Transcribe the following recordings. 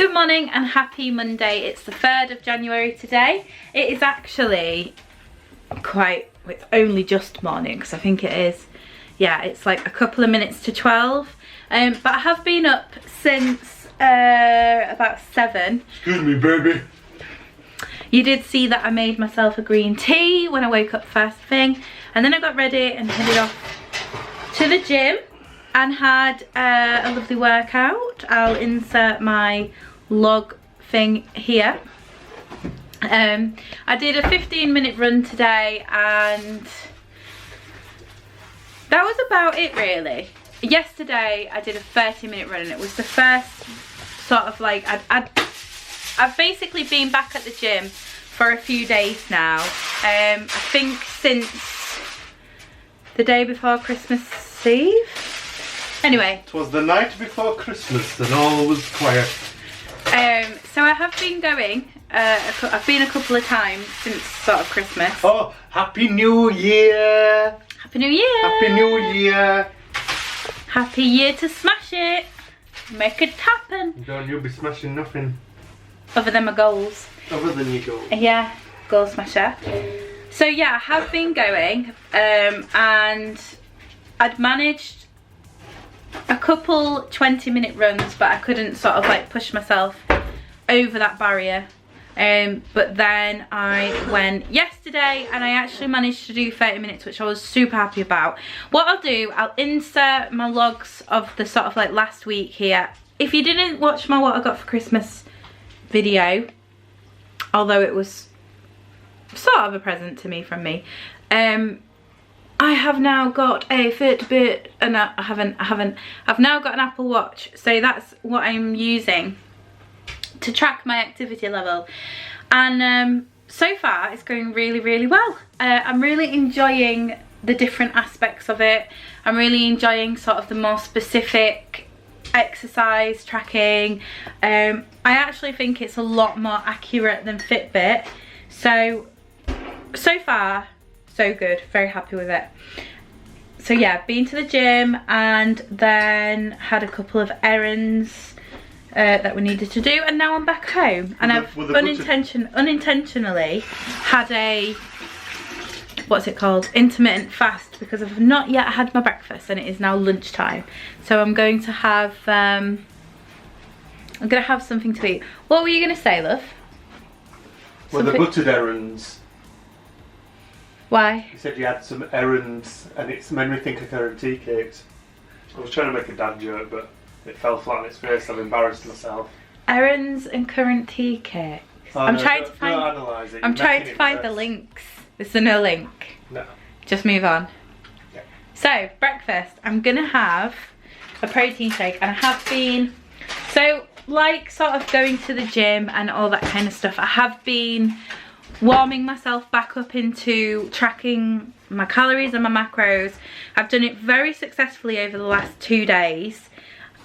Good morning and happy Monday. It's the 3rd of January today. It is actually it's only just morning because I think it is, yeah, it's like a couple of minutes to 12. But I have been up since about 7. Excuse me, baby. You did see that I made myself a green tea when I woke up first thing. And then I got ready and headed off to the gym and had a lovely workout. I'll insert my log thing here. I did a 15-minute run today and that was about it really. Yesterday I did a 30-minute run and it was the first sort of like, I've basically been back at the gym for a few days now. I think since the day before Christmas Eve. Anyway. It was the night before Christmas and all was quiet. So I have been going, I've been a couple of times since sort of Christmas. Oh, Happy New Year! Happy New Year! Happy New Year! Happy year to smash it! Make it happen! Don't you be smashing nothing. Other than my goals. Other than your goals. Yeah, goal smasher. So yeah, I have been going, and I'd managed a couple 20-minute runs, but I couldn't sort of like push myself over that barrier. But then I went yesterday and I actually managed to do 30 minutes, which I was super happy about. What I'll do, I'll insert my logs of the sort of like last week here. If you didn't watch my what I got for Christmas video, although it was sort of a present to me from me, I have now got a Fitbit and I've now got an Apple Watch, so that's what I'm using to track my activity level, and so far it's going really well. I'm really enjoying the different aspects of it. I'm really enjoying sort of the more specific exercise tracking. I actually think it's a lot more accurate than Fitbit, so far so good, very happy with it. So yeah, been to the gym and then had a couple of errands that we needed to do, and now I'm back home and I've unintentionally had a, what's it called, intermittent fast, because I've not yet had my breakfast and it is now lunchtime. So I'm going to have something to eat. What were you going to say, love? Well, the buttered errands. Why? You said you had some errands and it's made me think of currant tea cakes. I was trying to make a dad joke, but it fell flat on its face. I've embarrassed myself. Errands and currant tea cakes. Oh, I'm no, trying to find. I'm trying to find the links. Is there no link? No. Just move on. Yeah. So breakfast, I'm gonna have a protein shake, and I have been, so like sort of going to the gym and all that kind of stuff, I have been warming myself back up into tracking my calories and my macros. I've done it very successfully over the last 2 days,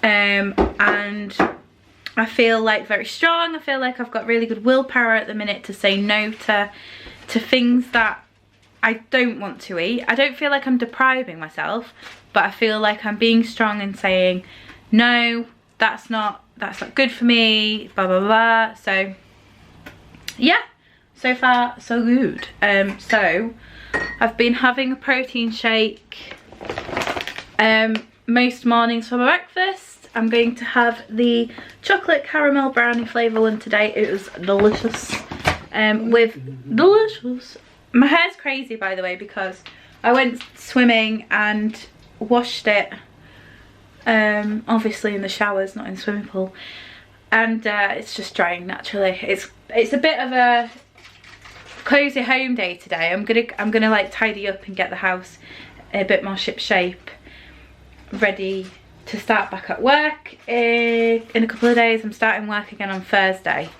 and I feel like very strong. I feel like I've got really good willpower at the minute to say no to things that I don't want to eat. I don't feel like I'm depriving myself, but I feel like I'm being strong and saying no, that's not good for me, blah blah blah. So yeah, so far so good. So I've been having a protein shake most mornings for my breakfast. I'm going to have the chocolate caramel brownie flavour one today. It was delicious. Delicious. My hair's crazy, by the way, because I went swimming and washed it, obviously in the showers, not in the swimming pool, and it's just drying naturally. It's a bit of a cozy home day today. I'm gonna like tidy up and get the house a bit more ship shape, ready to start back at work in a couple of days. I'm starting work again on Thursday,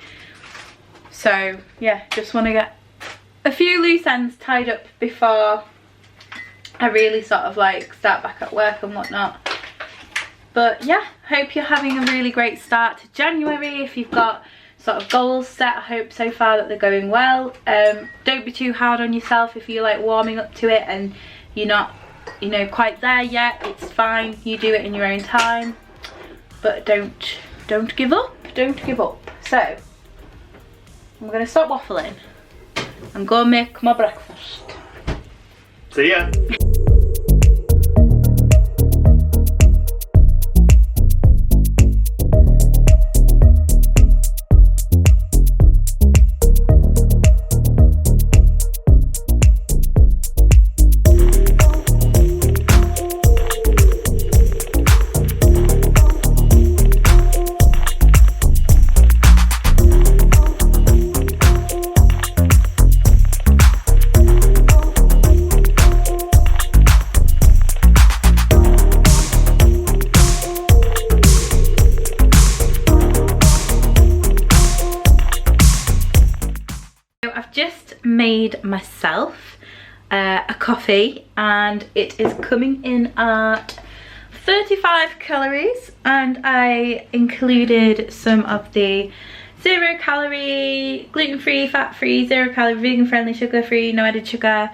so yeah, just want to get a few loose ends tied up before I really sort of like start back at work and whatnot. But yeah, hope you're having a really great start to January. If you've got sort of goals set, I hope so far that they're going well. Don't be too hard on yourself if you're like warming up to it and you're not, you know, quite there yet. It's fine, you do it in your own time, but don't give up, don't give up. So I'm gonna stop waffling and go make my breakfast. See ya. I've just made myself a coffee and it is coming in at 35 calories, and I included some of the 0 calorie, gluten free, fat free, 0 calorie, vegan friendly, sugar free, no added sugar,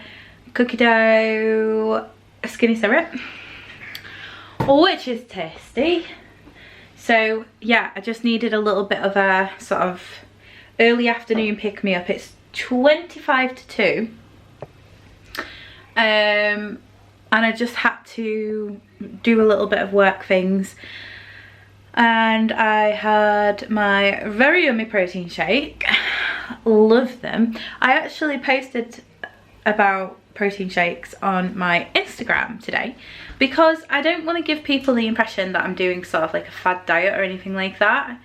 cookie dough, skinny syrup, which is tasty. So yeah, I just needed a little bit of a sort of early afternoon pick me up. It's 25 to 2 and I just had to do a little bit of work things, and I had my very yummy protein shake. Love them. I actually posted about protein shakes on my Instagram today because I don't want to give people the impression that I'm doing sort of like a fad diet or anything like that.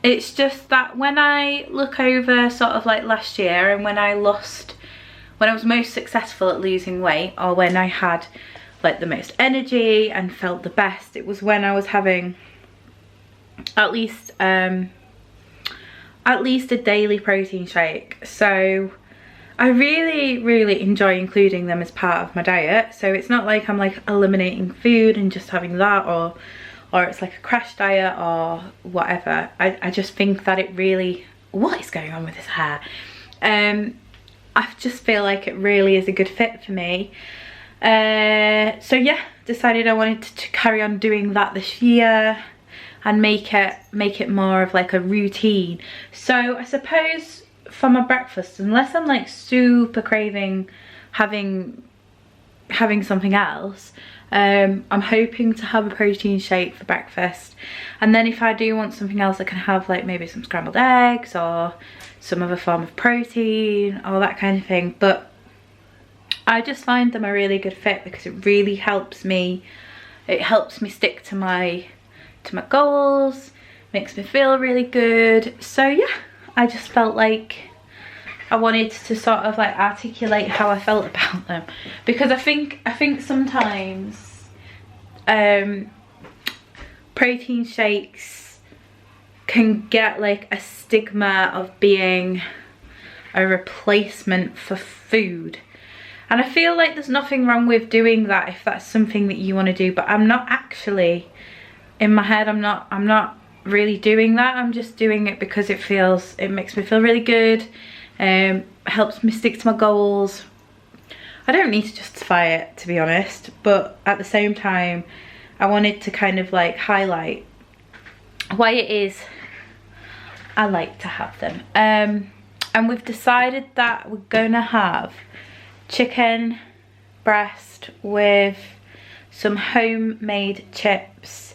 It's just that when I look over sort of like last year and when I was most successful at losing weight, or when I had like the most energy and felt the best, it was when I was having at least a daily protein shake. So I really enjoy including them as part of my diet. So it's not like I'm like eliminating food and just having that, or it's like a crash diet or whatever. I just think that it really, what is going on with this hair? I just feel like it really is a good fit for me. So yeah, decided I wanted to carry on doing that this year and make it more of like a routine. So I suppose for my breakfast, unless I'm like super craving having something else, I'm hoping to have a protein shake for breakfast, and then if I do want something else, I can have like maybe some scrambled eggs or some other form of protein or that kind of thing. But I just find them a really good fit because it really helps me. It helps me stick to my goals, makes me feel really good. So yeah, I just felt like I wanted to sort of like articulate how I felt about them, because I think sometimes protein shakes can get like a stigma of being a replacement for food, and I feel like there's nothing wrong with doing that if that's something that you want to do. But I'm not actually, in my head, I'm not really doing that. I'm just doing it because it makes me feel really good. Helps me stick to my goals. I don't need to justify it, to be honest, but at the same time I wanted to kind of like highlight why it is I like to have them. And we've decided that we're gonna have chicken breast with some homemade chips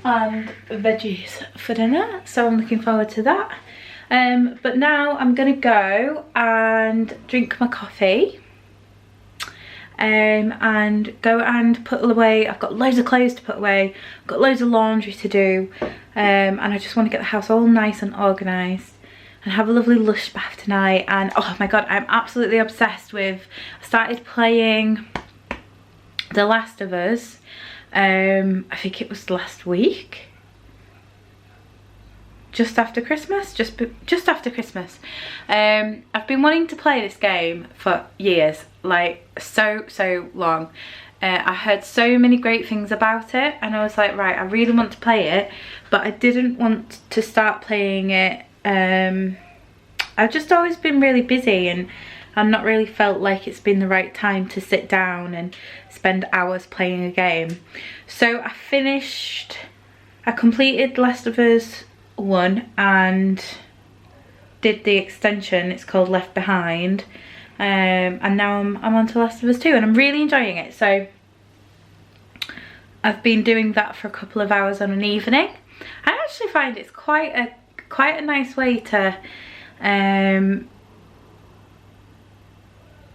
and veggies for dinner, so I'm looking forward to that. But now I'm gonna go and drink my coffee and go and put away. I've got loads of clothes to put away, I've got loads of laundry to do, and I just want to get the house all nice and organised and have a lovely lush bath tonight. And oh my god, I'm absolutely obsessed with, I started playing The Last of Us. I think it was last week, just after Christmas, just after Christmas. I've been wanting to play this game for years, like so long. I heard so many great things about it and I was like, right, I really want to play it, but I didn't want to start playing it. I've just always been really busy and I've not really felt like it's been the right time to sit down and spend hours playing a game. So I finished I completed Last of Us 1 and did the extension. It's called Left Behind, and now I'm on to Last of Us 2, and I'm really enjoying it. So I've been doing that for a couple of hours on an evening. I actually find it's quite a nice way to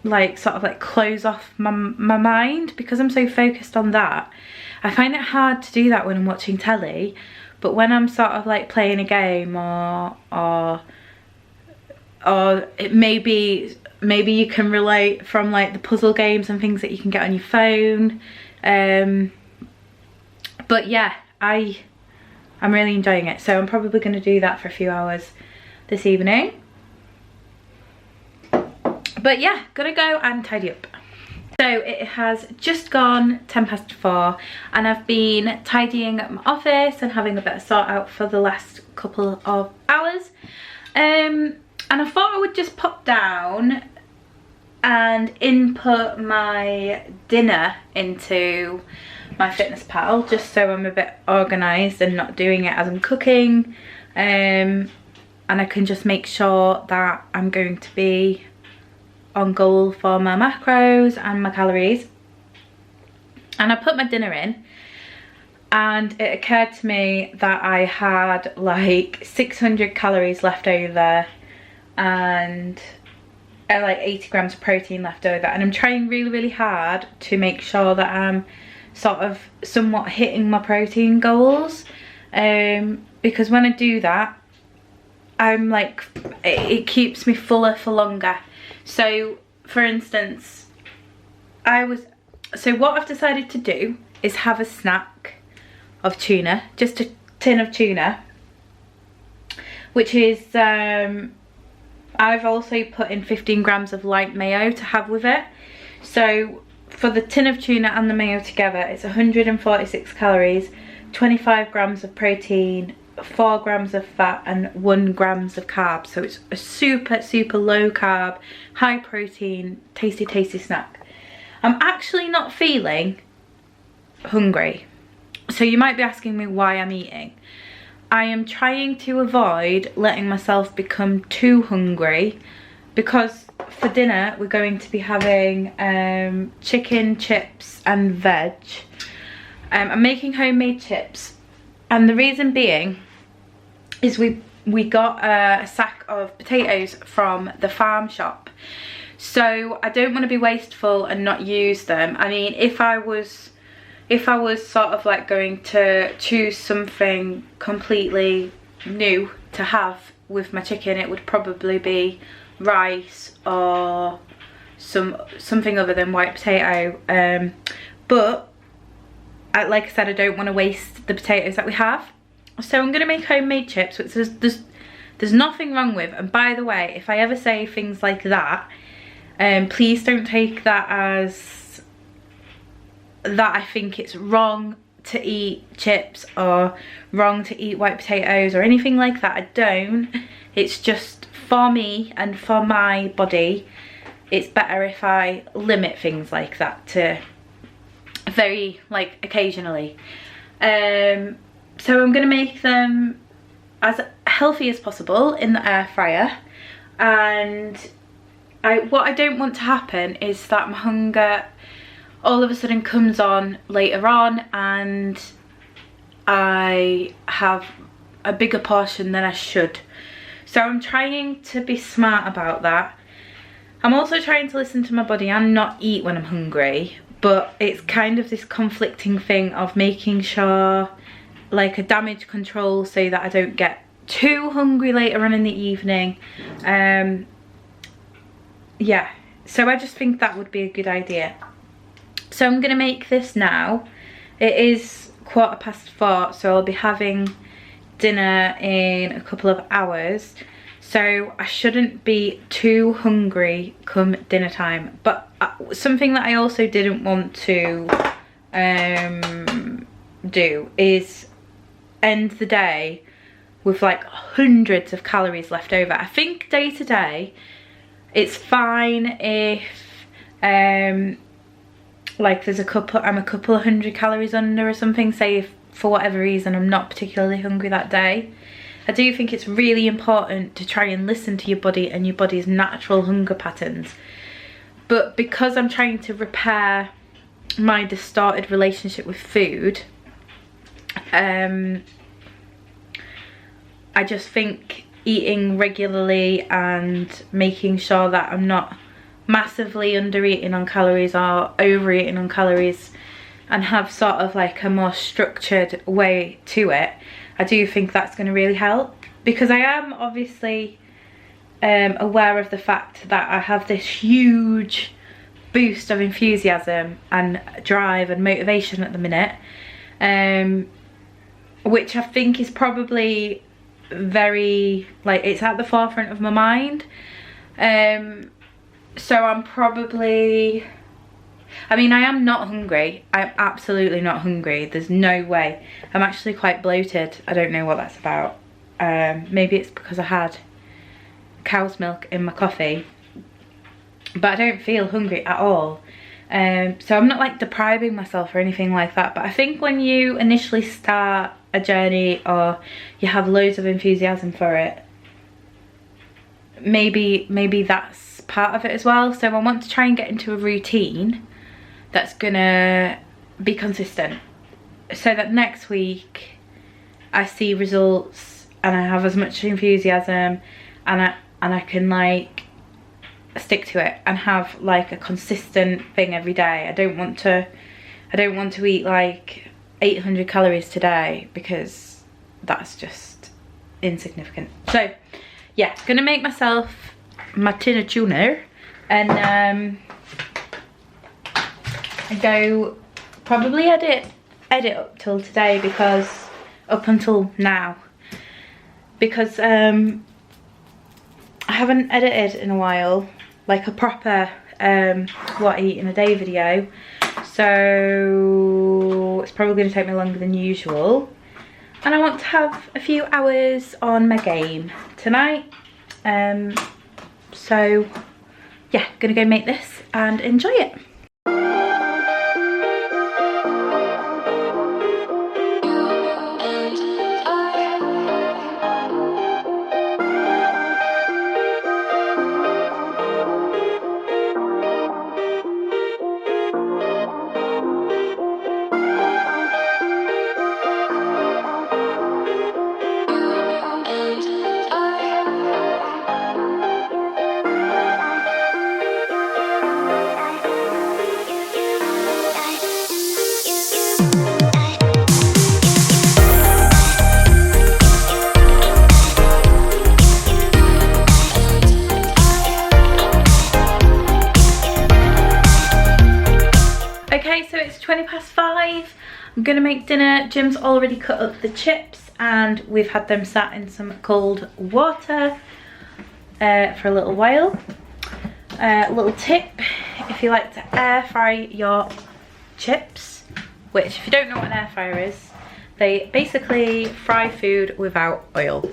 like sort of like close off my mind, because I'm so focused on that. I find it hard to do that when I'm watching telly, but when I'm sort of like playing a game or it maybe you can relate from like the puzzle games and things that you can get on your phone. But yeah, I'm really enjoying it, so I'm probably going to do that for a few hours this evening. But yeah, gonna go and tidy up. So it has just gone 4:10 and I've been tidying up my office and having a bit of sort out for the last couple of hours. And I thought I would just pop down and input my dinner into my FitnessPal, just so I'm a bit organised and not doing it as I'm cooking, and I can just make sure that I'm going to be on goal for my macros and my calories. And I put my dinner in, and it occurred to me that I had like 600 calories left over and like 80 grams of protein left over, and I'm trying really hard to make sure that I'm sort of somewhat hitting my protein goals, because when I do that, I'm like, it keeps me fuller for longer. So for instance, what I've decided to do is have a snack of tuna, just a tin of tuna, which is I've also put in 15 grams of light mayo to have with it. So for the tin of tuna and the mayo together, it's 146 calories, 25 grams of protein, 4 grams of fat and 1 grams of carbs. So it's a super low carb, high protein, tasty snack. I'm actually not feeling hungry, so you might be asking me why I'm eating. I am trying to avoid letting myself become too hungry, because for dinner we're going to be having chicken, chips and veg. I'm making homemade chips, and the reason being is we got a sack of potatoes from the farm shop, so I don't want to be wasteful and not use them. I mean, if I was sort of like going to choose something completely new to have with my chicken, it would probably be rice or something other than white potato, but like I said, I don't want to waste the potatoes that we have, so I'm going to make homemade chips, which there's nothing wrong with. And by the way, if I ever say things like that, please don't take that as that I think it's wrong to eat chips or wrong to eat white potatoes or anything like that. I don't. It's just for me and for my body, it's better if I limit things like that to very like occasionally. So I'm going to make them as healthy as possible in the air fryer, and what I don't want to happen is that my hunger all of a sudden comes on later on and I have a bigger portion than I should. So I'm trying to be smart about that. I'm also trying to listen to my body and not eat when I'm hungry, but it's kind of this conflicting thing of making sure, like a damage control, so that I don't get too hungry later on in the evening. Yeah, so I just think that would be a good idea. So I'm going to make this now. It is 4:15, so I'll be having dinner in a couple of hours. So I shouldn't be too hungry come dinner time. But something that I also didn't want to do is end the day with like hundreds of calories left over. I think day to day it's fine if like there's I'm a couple of hundred calories under or something. Say if for whatever reason I'm not particularly hungry that day, I do think it's really important to try and listen to your body and your body's natural hunger patterns. But because I'm trying to repair my distorted relationship with food, I just think eating regularly and making sure that I'm not massively under eating on calories or overeating on calories, and have sort of like a more structured way to it, I do think that's going to really help. Because I am obviously aware of the fact that I have this huge boost of enthusiasm and drive and motivation at the minute, which I think is probably very, like, it's at the forefront of my mind. So I'm probably, I mean, I am not hungry. I'm absolutely not hungry. There's no way. I'm actually quite bloated. I don't know what that's about. Maybe it's because I had cow's milk in my coffee, but I don't feel hungry at all. So I'm not like depriving myself or anything like that. But I think when you initially start a journey or you have loads of enthusiasm for it, maybe that's part of it as well. So I want to try and get into a routine that's gonna be consistent, so that next week I see results and I have as much enthusiasm and I can like stick to it and have like a consistent thing every day. I don't want to eat like 800 calories today, because that's just insignificant. So yeah, gonna make myself my tin of tuna and go probably edit up till today, because up until now, because I haven't edited in a while, like a proper what I eat in a day video, so it's probably going to take me longer than usual, and I want to have a few hours on my game tonight. So yeah, gonna go make this and enjoy it. Okay, so it's 5:20. I'm gonna make dinner. Jim's already cut up the chips and we've had them sat in some cold water for a little while. Little tip, if you like to air fry your chips, which if you don't know what an air fryer is, they basically fry food without oil.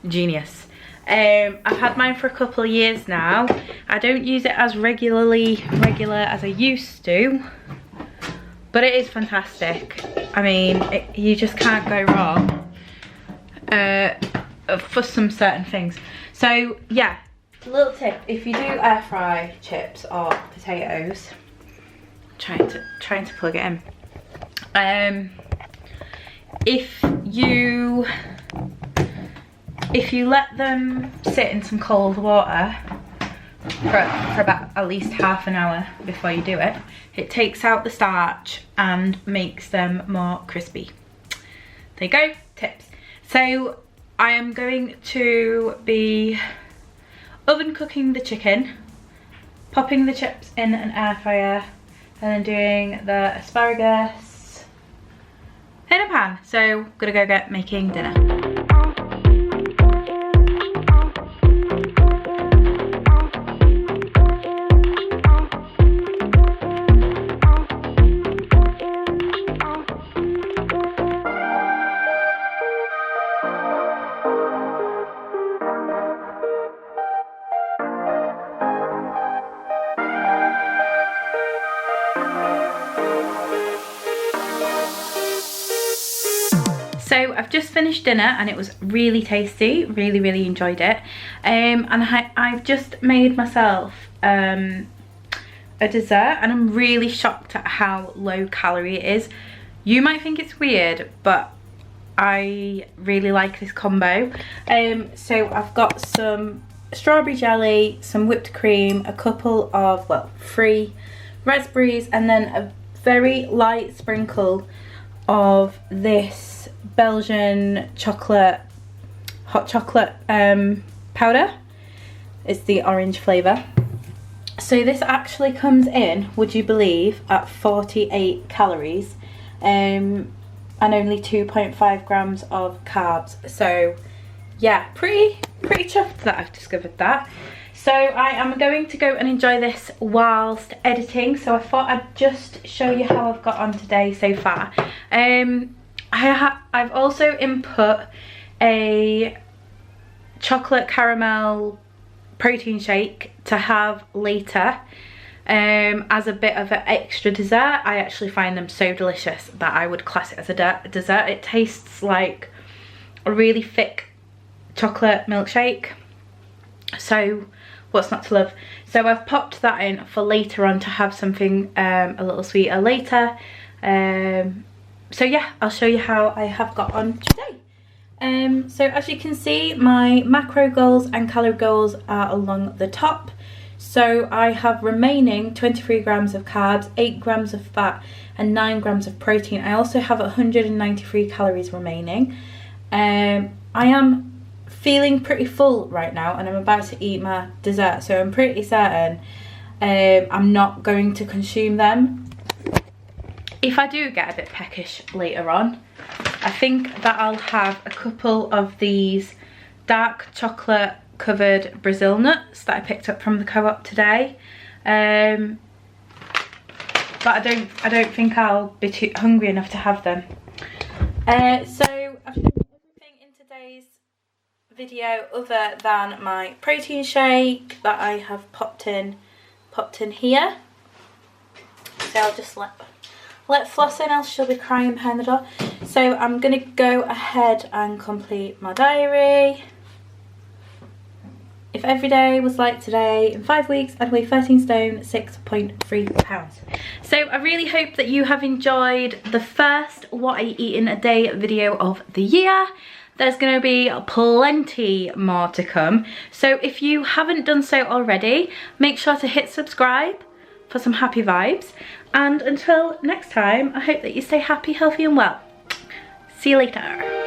Genius. I've had mine for a couple of years now. I don't use it as regular as I used to, but it is fantastic. I mean, you just can't go wrong for some certain things. So yeah, little tip, if you do air fry chips or potatoes, trying to plug it in, if you let them sit in some cold water for about at least half an hour before you do it, it takes out the starch and makes them more crispy. There you go, tips. So I am going to be oven cooking the chicken, popping the chips in an air fryer, and then doing the asparagus in a pan. So gonna go get making dinner. I've just finished dinner and it was really tasty, really enjoyed it. And I've just made myself a dessert, and I'm really shocked at how low calorie it is. You might think it's weird, but I really like this combo. So I've got some strawberry jelly, some whipped cream, a couple of, well, 3 raspberries, and then a very light sprinkle of this Belgian chocolate, hot chocolate powder. It's the orange flavour. So this actually comes in, would you believe, at 48 calories and only 2.5 grams of carbs. So yeah, pretty chuffed that I've discovered that. So I am going to go and enjoy this whilst editing. So I thought I'd just show you how I've got on today so far. I've also input a chocolate caramel protein shake to have later as a bit of an extra dessert. I actually find them so delicious that I would class it as a dessert. It tastes like a really thick chocolate milkshake, so what's not to love? So I've popped that in for later on to have something a little sweeter later. So yeah, I'll show you how I have got on today. So as you can see, my macro goals and calorie goals are along the top. So I have remaining 23 grams of carbs, 8 grams of fat and 9 grams of protein. I also have 193 calories remaining. I am feeling pretty full right now and I'm about to eat my dessert, so I'm pretty certain I'm not going to consume them. If I do get a bit peckish later on, I think that I'll have a couple of these dark chocolate covered Brazil nuts that I picked up from the co-op today, but I don't think I'll be too hungry enough to have them. So I've done everything in today's video other than my protein shake that I have popped in here. So I'll just let Floss in, else she'll be crying behind the door. So I'm gonna go ahead and complete my diary. If every day was like today, in 5 weeks I'd weigh 13 stone, 6.3 pounds. So I really hope that you have enjoyed the first what I eat in a day video of the year. There's going to be plenty more to come. So if you haven't done so already, make sure to hit subscribe for some happy vibes. And until next time, I hope that you stay happy, healthy and well. See you later.